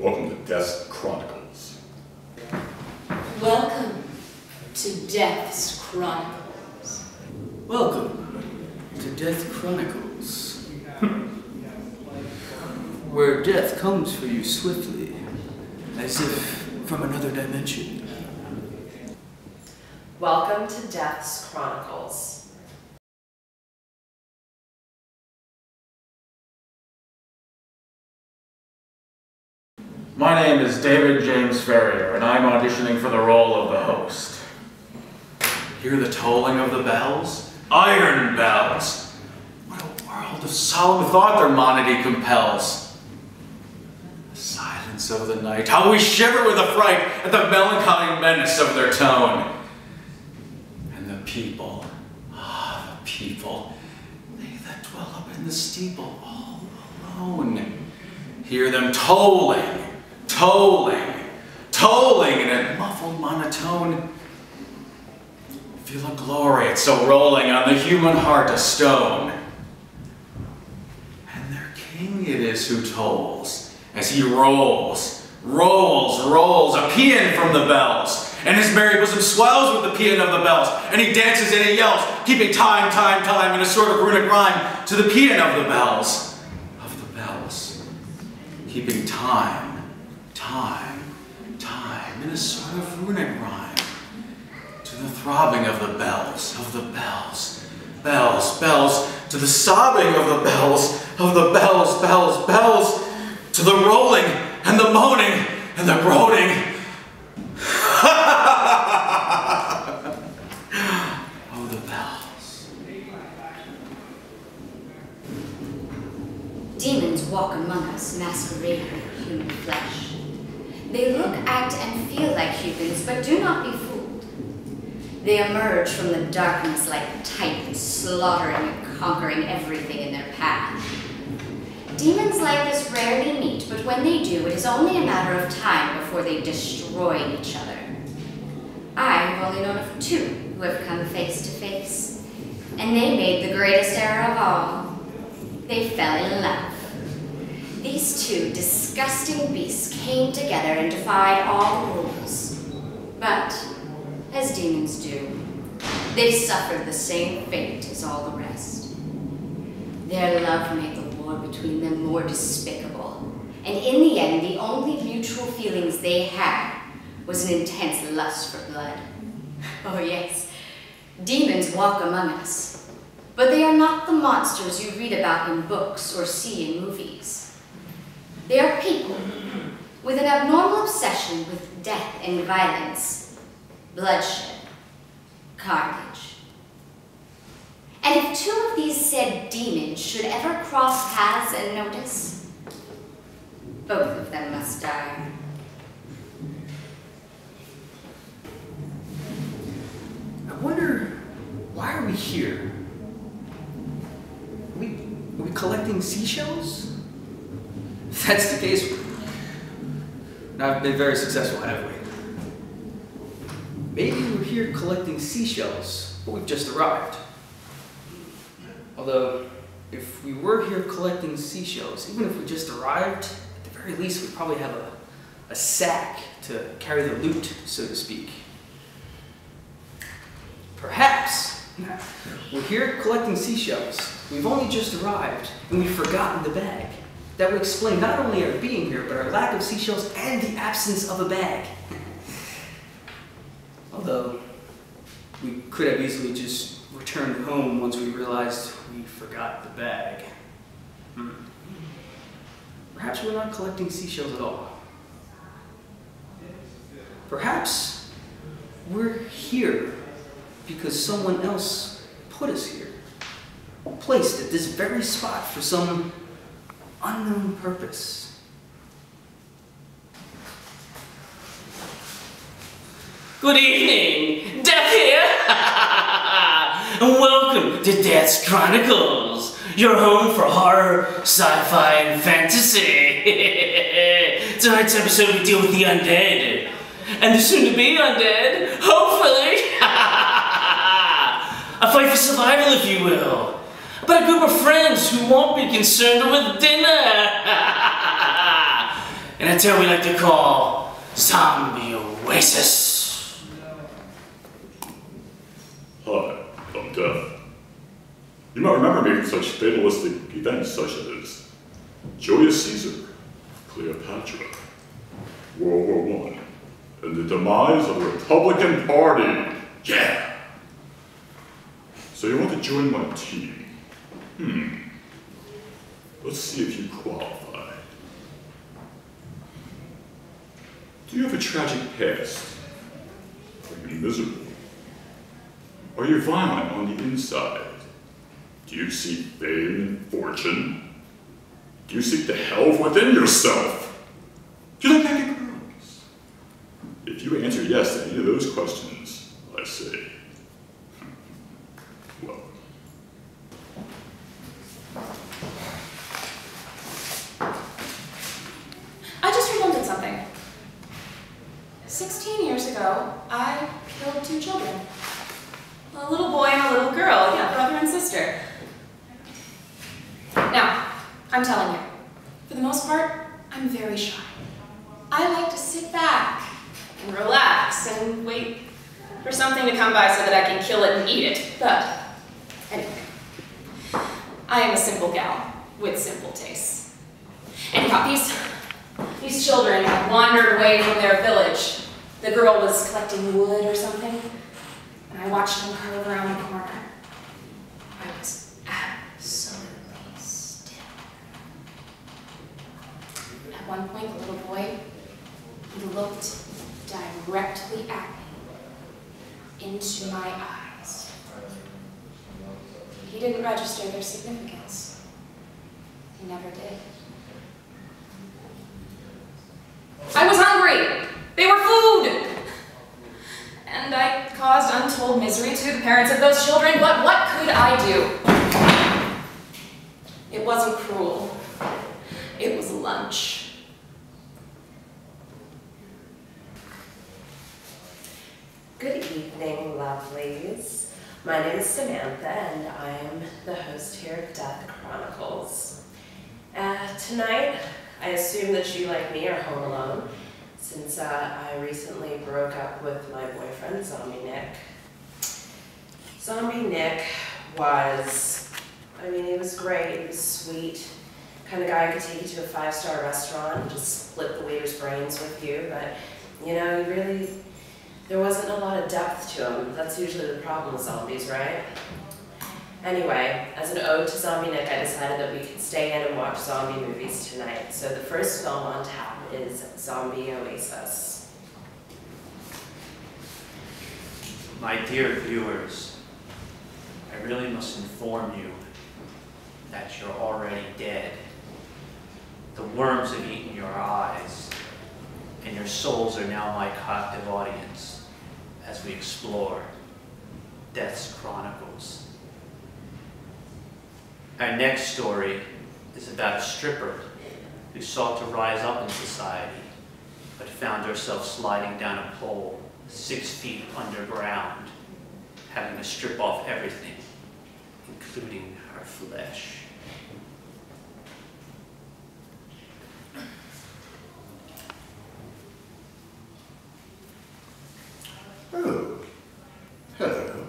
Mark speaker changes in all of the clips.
Speaker 1: Welcome to Death's Chronicles.
Speaker 2: Welcome to Death's Chronicles.
Speaker 3: Welcome to Death Chronicles, where death comes for you swiftly, as if from another dimension.
Speaker 4: Welcome to Death's Chronicles.
Speaker 5: My name is David James Ferrier, and I'm auditioning for the role of the host. Hear the tolling of the bells? Iron bells! What a world of solemn thought their monody compels. The silence of the night, how we shiver with affright at the melancholy menace of their tone. And the people, the people, they that dwell up in the steeple all alone. Hear them tolling, tolling, tolling in a muffled monotone. Feel a glory it's so rolling on the human heart of stone. And their king it is who tolls, as he rolls, rolls, a paean from the bells. And his merry bosom swells with the paean of the bells, and he dances and he yells, keeping time, in a sort of runic rhyme to the paean of the bells. Keeping time, in a sort of runic rhyme to the throbbing of the bells, bells, to the sobbing of the bells, bells, to the rolling and the moaning and the groaning. Oh, the bells.
Speaker 2: Demons walk among us, masquerading in human flesh. They look, act, and feel like humans, but do not be fooled. They emerge from the darkness like titans, slaughtering and conquering everything in their path. Demons like this rarely meet, but when they do, it is only a matter of time before they destroy each other. I have only known of two who have come face to face, and they made the greatest error of all. They fell in love. These two disgusting beasts came together and defied all the rules. But, as demons do, they suffered the same fate as all the rest. Their love made the war between them more despicable, and in the end, the only mutual feelings they had was an intense lust for blood. Oh yes, demons walk among us, but they are not the monsters you read about in books or see in movies. They are people with an abnormal obsession with death and violence, bloodshed, carnage. And if two of these said demons should ever cross paths and notice, both of them must die.
Speaker 3: I wonder, why are we here? Are we collecting seashells? If that's the case, I've been very successful, haven't we? Maybe we're here collecting seashells, but we've just arrived. Although, if we were here collecting seashells, even if we just arrived, at the very least we'd probably have a sack to carry the loot, so to speak. Perhaps we're here collecting seashells. We've only just arrived, and we've forgotten the bag. That would explain not only our being here, but our lack of seashells and the absence of a bag. Although, we could have easily just returned home once we realized we forgot the bag. Perhaps we're not collecting seashells at all. Perhaps we're here because someone else put us here, placed at this very spot for some unknown purpose.
Speaker 6: Good evening, Death here! And welcome to Death's Chronicles, your home for horror, sci-fi, and fantasy. Tonight's episode we deal with the undead, and the soon-to-be undead, hopefully. A fight for survival, if you will. But a group of friends who won't be concerned with dinner. in a town we like to call Zombie Oasis.
Speaker 1: Hi, I'm Death. You might remember me from such fatalistic events such as Julius Caesar, Cleopatra, World War I, and the demise of the Republican Party. Yeah! So you want to join my team? Let's see if you qualify. Do you have a tragic past? Are you miserable? Are you violent on the inside? Do you seek fame and fortune? Do you seek the hell within yourself? Do you like naked girls? If you answer yes to any of those questions, I say, well.
Speaker 7: I just remembered something. 16 years ago, I killed 2 children. A little boy and a little girl, yeah, brother and sister. Now, I'm telling you, for the most part, I'm very shy. I like to sit back and relax and wait for something to come by so that I can kill it and eat it. But, anyway, I am a simple gal with simple tastes. Anyhow, these children had wandered away from their village. The girl was collecting wood or something, and I watched them curve around the corner. I was absolutely still. At one point, the little boy, he looked directly at me, into my eyes. He didn't register their significance. He never did. I was hungry. They were food. And I caused untold misery to the parents of those children, but what could I do? It wasn't cruel. It was lunch.
Speaker 4: Good evening, lovelies. My name is Samantha, and I am the host here of Death Chronicles. Tonight, I assume that you, like me, are home alone, since I recently broke up with my boyfriend, Zombie Nick. Zombie Nick was, he was great, he was sweet, kind of guy who could take you to a 5-star restaurant and just split the waiter's brains with you, but, you know, there wasn't a lot of depth to him. That's usually the problem with zombies, right? Anyway, as an ode to Zombie Nick, I decided that we could stay in and watch zombie movies tonight. So the first film on tap is Zombie Oasis.
Speaker 8: My dear viewers, I really must inform you that you're already dead. The worms have eaten your eyes, and your souls are now my captive audience as we explore Death's Chronicles. Our next story is about a stripper who sought to rise up in society, but found herself sliding down a pole 6 feet underground, having to strip off everything, including her flesh.
Speaker 9: Oh, hello.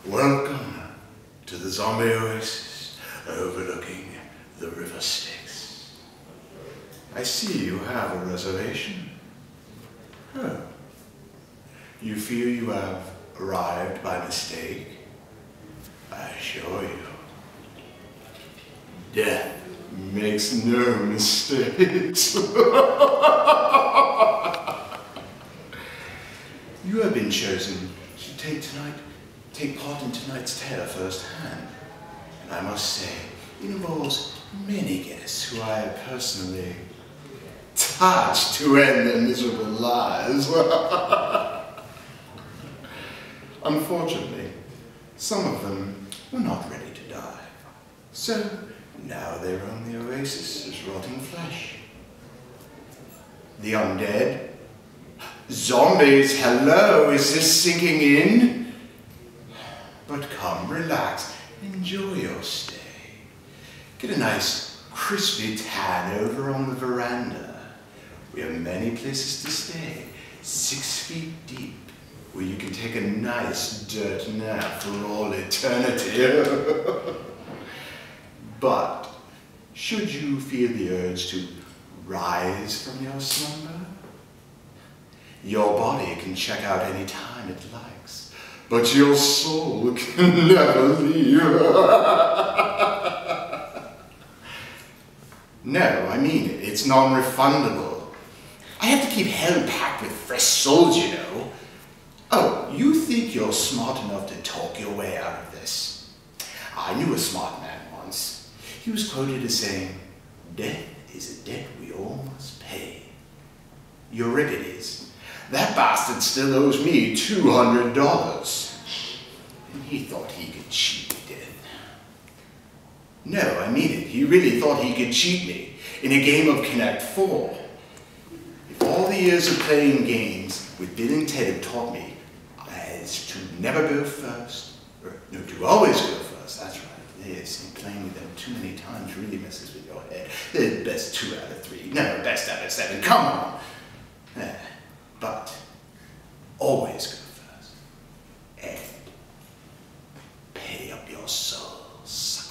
Speaker 9: Welcome to the Zombie Oasis overlooking the River Styx. I see you have a reservation. Oh. You feel you have arrived by mistake? I assure you, death makes no mistakes. You have been chosen to take part in tonight's tale firsthand. And I must say, it involves many guests who I have personally touched to end their miserable lives. Unfortunately, some of them were not ready to die. So now they roam the oasis as rotting flesh. The undead. Zombies, hello, is this sinking in? But come, relax, enjoy your stay. Get a nice crispy tan over on the veranda. We have many places to stay, 6 feet deep, where you can take a nice dirt nap for all eternity. But should you feel the urge to rise from your slumber, your body can check out any time it likes, but your soul can never leave. No, I mean it. It's non-refundable. I have to keep hell packed with fresh souls, you know. Oh, you think you're smart enough to talk your way out of this? I knew a smart man once. He was quoted as saying, "Death is a debt we all must pay." Euripides. That bastard still owes me $200. And he thought he could cheat me death. No, I mean it. He really thought he could cheat me in a game of Connect 4. If all the years of playing games with Bill and Ted have taught me is to never go first, or no, to always go first, that's right. Yes, and playing with them too many times really messes with your head. They're best 2 out of 3. No, best out of 7. Come on. But always go first. And pay up your soul, sucker.